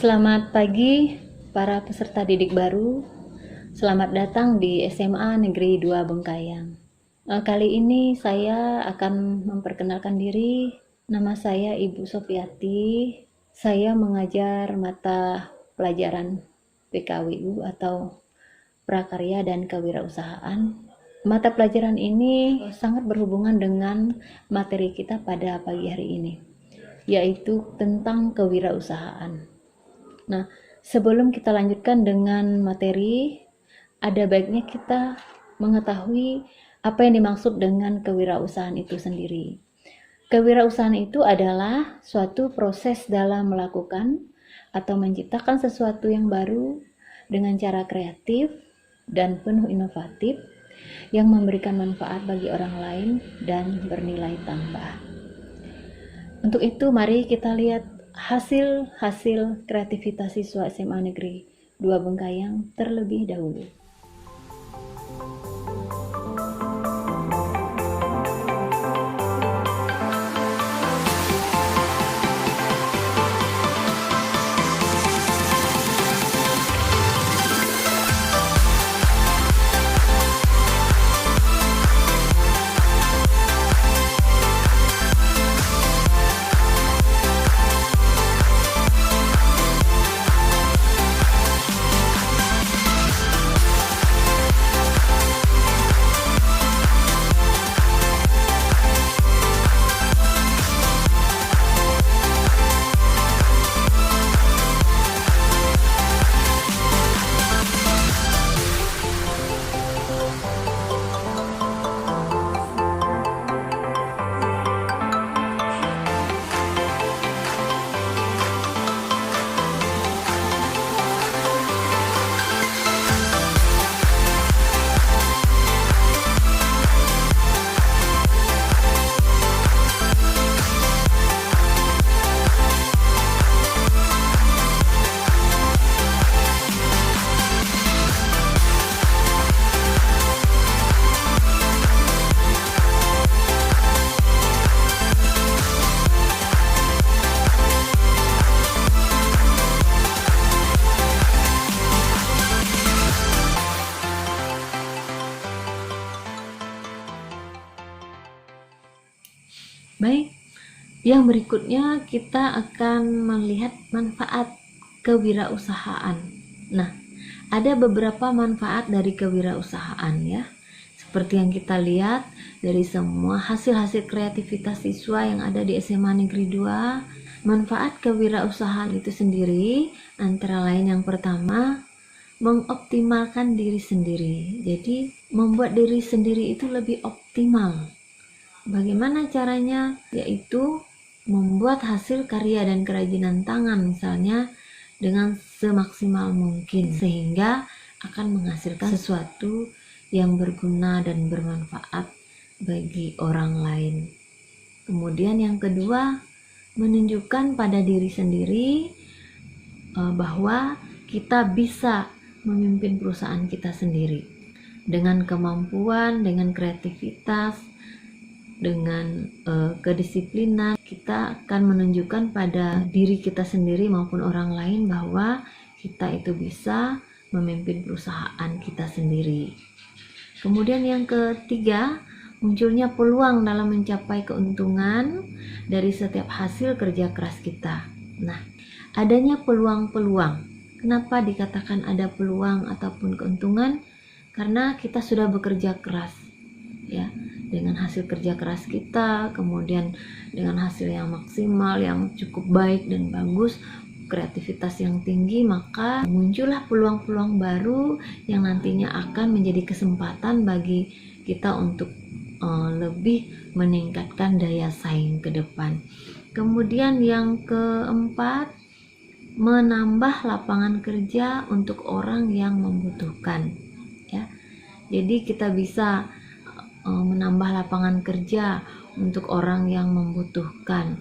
Selamat pagi para peserta didik baru. Selamat datang di SMA Negeri 2 Bengkayang. Kali ini saya akan memperkenalkan diri. Nama saya Ibu Sofiati. Saya mengajar mata pelajaran PKWU atau Prakarya dan Kewirausahaan. Mata pelajaran ini sangat berhubungan dengan materi kita pada pagi hari ini, yaitu tentang kewirausahaan. Nah, sebelum kita lanjutkan dengan materi, ada baiknya kita mengetahui apa yang dimaksud dengan kewirausahaan itu sendiri. Kewirausahaan itu adalah suatu proses dalam melakukan atau menciptakan sesuatu yang baru dengan cara kreatif dan penuh inovatif yang memberikan manfaat bagi orang lain dan bernilai tambah. Untuk itu, mari kita lihat hasil kreativitas siswa SMA Negeri 2 Bengkayang terlebih dahulu. Baik, yang berikutnya kita akan melihat manfaat kewirausahaan. Nah, ada beberapa manfaat dari kewirausahaan ya. Seperti yang kita lihat dari semua hasil-hasil kreativitas siswa yang ada di SMA Negeri 2, manfaat kewirausahaan itu sendiri antara lain yang pertama, mengoptimalkan diri sendiri. Jadi, membuat diri sendiri itu lebih optimal. Bagaimana caranya? Yaitu membuat hasil karya dan kerajinan tangan misalnya dengan semaksimal mungkin sehingga akan menghasilkan sesuatu yang berguna dan bermanfaat bagi orang lain. Kemudian yang kedua, menunjukkan pada diri sendiri bahwa kita bisa memimpin perusahaan kita sendiri dengan kemampuan, dengan kreativitas, dengan kedisiplinan. Kita akan menunjukkan pada diri kita sendiri maupun orang lain bahwa kita itu bisa memimpin perusahaan kita sendiri. Kemudian yang ketiga, munculnya peluang dalam mencapai keuntungan dari setiap hasil kerja keras kita. Nah, adanya peluang-peluang. Kenapa dikatakan ada peluang ataupun keuntungan? Karena kita sudah bekerja keras ya. Dengan hasil kerja keras kita, kemudian dengan hasil yang maksimal, yang cukup baik dan bagus, kreativitas yang tinggi, maka muncullah peluang-peluang baru yang nantinya akan menjadi kesempatan bagi kita untuk lebih meningkatkan daya saing ke depan. Kemudian yang keempat, menambah lapangan kerja untuk orang yang membutuhkan ya. Jadi kita bisa menambah lapangan kerja untuk orang yang membutuhkan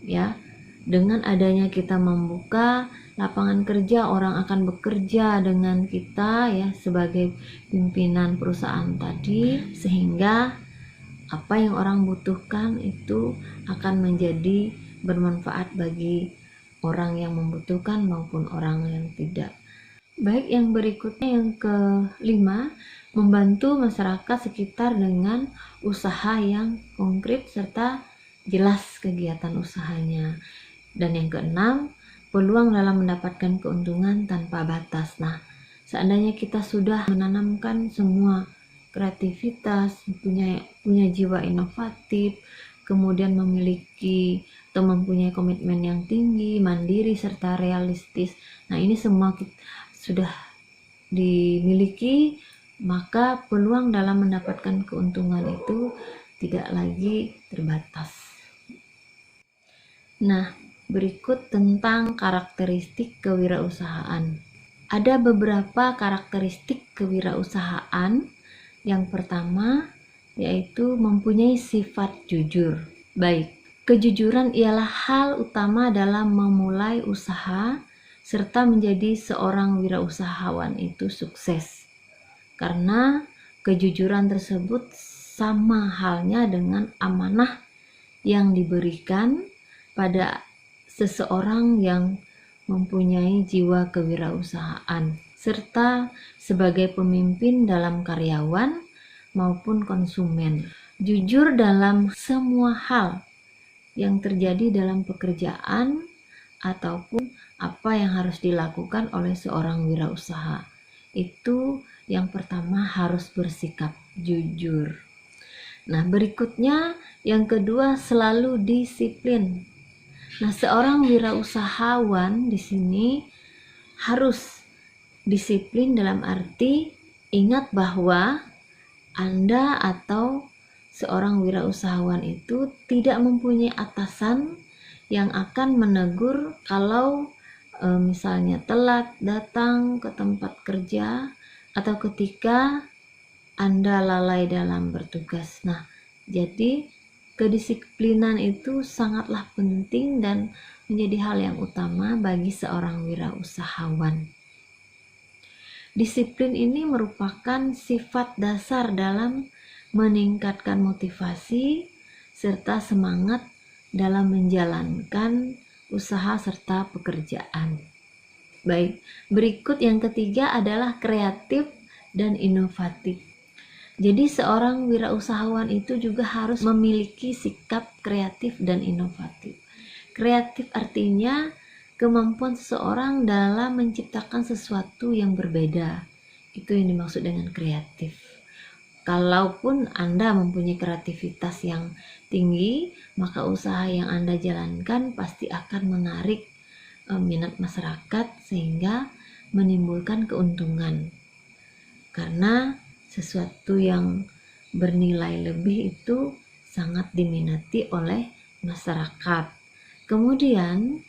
ya. Dengan adanya kita membuka lapangan kerja, orang akan bekerja dengan kita ya sebagai pimpinan perusahaan tadi, sehingga apa yang orang butuhkan itu akan menjadi bermanfaat bagi orang yang membutuhkan maupun orang yang tidak. Baik, yang berikutnya yang kelima, membantu masyarakat sekitar dengan usaha yang konkret serta jelas kegiatan usahanya. Dan yang keenam, peluang dalam mendapatkan keuntungan tanpa batas. Nah, seandainya kita sudah menanamkan semua kreativitas, punya jiwa inovatif, kemudian memiliki atau mempunyai komitmen yang tinggi, mandiri serta realistis. Nah, ini semua sudah dimiliki, maka peluang dalam mendapatkan keuntungan itu tidak lagi terbatas. Nah, berikut tentang karakteristik kewirausahaan. Ada beberapa karakteristik kewirausahaan. Yang pertama yaitu mempunyai sifat jujur. Baik, kejujuran ialah hal utama dalam memulai usaha serta menjadi seorang wirausahawan itu sukses. Karena kejujuran tersebut sama halnya dengan amanah yang diberikan pada seseorang yang mempunyai jiwa kewirausahaan, serta sebagai pemimpin dalam karyawan maupun konsumen. Jujur dalam semua hal yang terjadi dalam pekerjaan ataupun apa yang harus dilakukan oleh seorang wirausaha. Itu yang pertama, harus bersikap jujur. Nah, berikutnya yang kedua, selalu disiplin. Nah, seorang wirausahawan di sini harus disiplin dalam arti ingat bahwa Anda atau seorang wirausahawan itu tidak mempunyai atasan yang akan menegur kalau misalnya telat datang ke tempat kerja atau ketika Anda lalai dalam bertugas. Nah, jadi kedisiplinan itu sangatlah penting dan menjadi hal yang utama bagi seorang wirausahawan. Disiplin ini merupakan sifat dasar dalam meningkatkan motivasi serta semangat dalam menjalankan usaha serta pekerjaan. Baik, berikut yang ketiga adalah kreatif dan inovatif. Jadi seorang wirausahawan itu juga harus memiliki sikap kreatif dan inovatif. Kreatif artinya kemampuan seseorang dalam menciptakan sesuatu yang berbeda. Itu yang dimaksud dengan kreatif. Kalaupun Anda mempunyai kreativitas yang tinggi, maka usaha yang Anda jalankan pasti akan menarik minat masyarakat sehingga menimbulkan keuntungan. Karena sesuatu yang bernilai lebih itu sangat diminati oleh masyarakat. Kemudian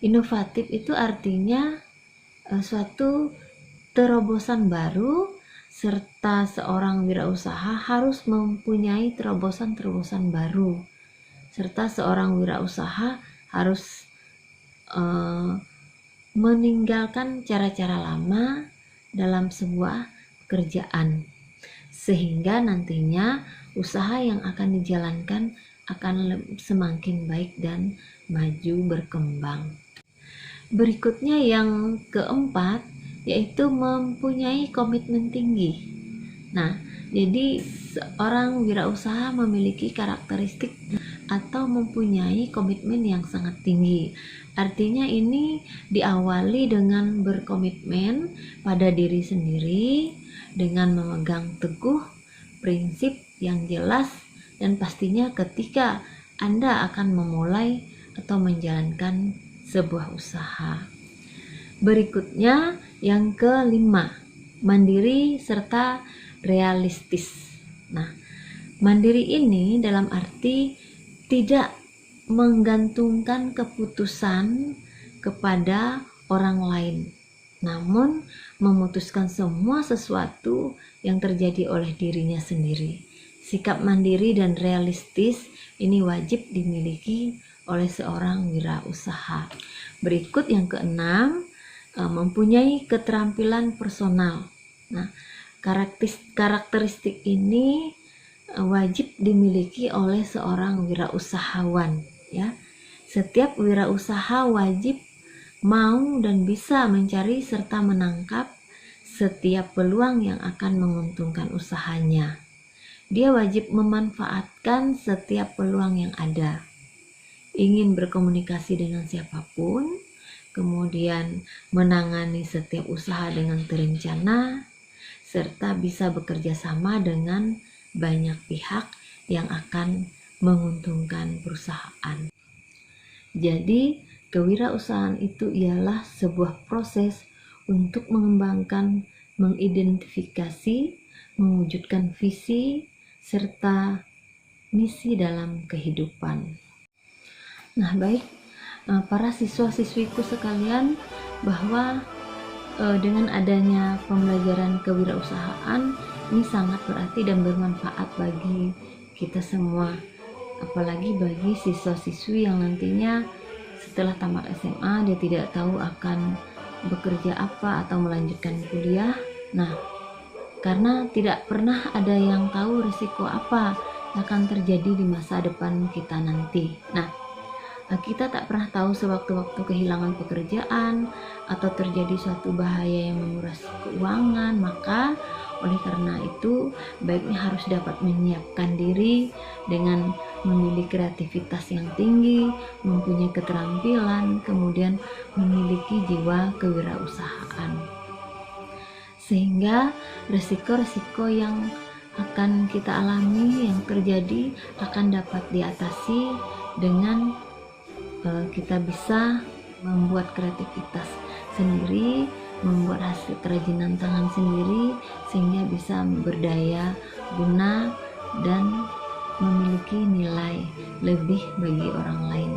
inovatif itu artinya suatu terobosan baru, serta seorang wirausaha harus mempunyai terobosan-terobosan baru, serta seorang wirausaha harus meninggalkan cara-cara lama dalam sebuah pekerjaan, sehingga nantinya usaha yang akan dijalankan akan semakin baik dan maju berkembang. Berikutnya yang keempat yaitu mempunyai komitmen tinggi. Nah, jadi seorang wirausaha memiliki karakteristik atau mempunyai komitmen yang sangat tinggi. Artinya ini diawali dengan berkomitmen pada diri sendiri, dengan memegang teguh prinsip yang jelas, dan pastinya ketika Anda akan memulai atau menjalankan sebuah usaha. Berikutnya yang kelima, mandiri serta realistis. Nah, mandiri ini dalam arti tidak menggantungkan keputusan kepada orang lain, namun memutuskan semua sesuatu yang terjadi oleh dirinya sendiri. Sikap mandiri dan realistis ini wajib dimiliki oleh seorang wirausaha. Berikut yang keenam, mempunyai keterampilan personal. Nah, karakteristik ini wajib dimiliki oleh seorang wirausahawan, ya. Setiap wirausaha wajib mau dan bisa mencari serta menangkap setiap peluang yang akan menguntungkan usahanya. Dia wajib memanfaatkan setiap peluang yang ada. Ingin berkomunikasi dengan siapapun, kemudian menangani setiap usaha dengan terencana, serta bisa bekerja sama dengan banyak pihak yang akan menguntungkan perusahaan. Jadi, kewirausahaan itu ialah sebuah proses untuk mengembangkan, mengidentifikasi, mewujudkan visi, serta misi dalam kehidupan. Nah, baik para siswa-siswiku sekalian, bahwa dengan adanya pembelajaran kewirausahaan ini sangat berarti dan bermanfaat bagi kita semua, apalagi bagi siswa-siswi yang nantinya setelah tamat SMA dia tidak tahu akan bekerja apa atau melanjutkan kuliah. Nah, karena tidak pernah ada yang tahu risiko apa yang akan terjadi di masa depan kita nanti. Nah, kita tak pernah tahu sewaktu-waktu kehilangan pekerjaan atau terjadi suatu bahaya yang menguras keuangan. Maka oleh karena itu baiknya harus dapat menyiapkan diri dengan memiliki kreativitas yang tinggi, mempunyai keterampilan, kemudian memiliki jiwa kewirausahaan, sehingga resiko-resiko yang akan kita alami, yang terjadi, akan dapat diatasi dengan kita bisa membuat kreativitas sendiri, membuat hasil kerajinan tangan sendiri, sehingga bisa berdaya guna dan memiliki nilai lebih bagi orang lain.